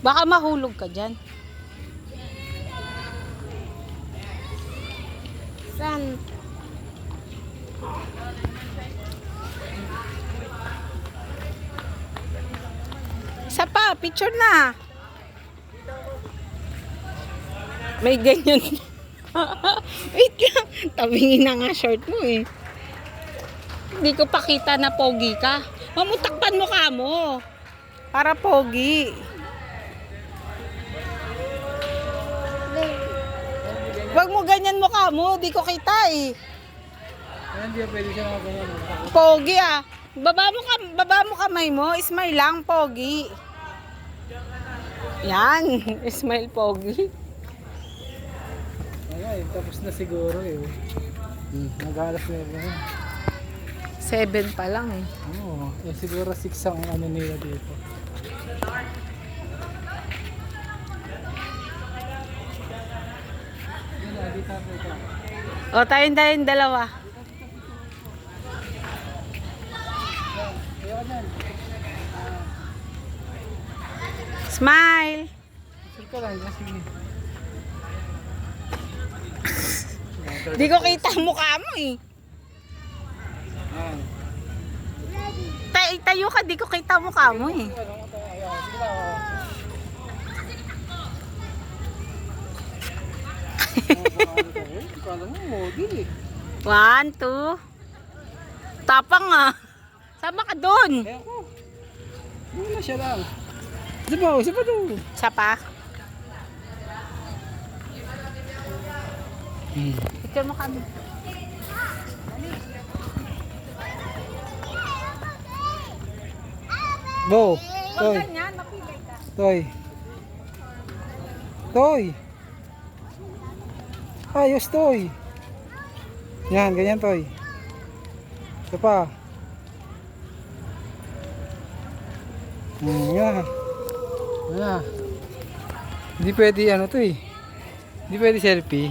Baka mahulog ka dyan. Saan? Isa pa, picture na. May ganyan. Wait lang. Tabingin na nga short mo eh. Hindi ko pakita na pogi ka. Mamutakpan mo ka mo. Para pogi. Wag mo ganyan mukha mo. Di ko kita eh. Hindi pwede siya mga ganyan. Pogi ah. Baba mo kamay mo. Smile lang, pogi. Yan. Smile, pogi. Ay, tapos na siguro eh. Nag-alas na yun. 7 pa lang eh. Oo, siguro 6 ang ano nila dito. O, tayong dalawa. Smile. Sure ka lang, sige. Di ko kita ang mukha mo eh. Tayo ka, di ko kita ang mukha mo eh. Kala mo, model eh. 1, 2. Tapang ah. Sama ka dun. Eh ako. Wala siya lang. Isa pa doon. Isa pa. Picture mo kami. Bo, Huwag Toy, ganyan, mapilay ka. Toy. Toy. Ayos, Toy. Yan, ganyan, Toy. Ito pa. Yan. Yan. Hindi pwede ano to eh. Hindi pwede selfie.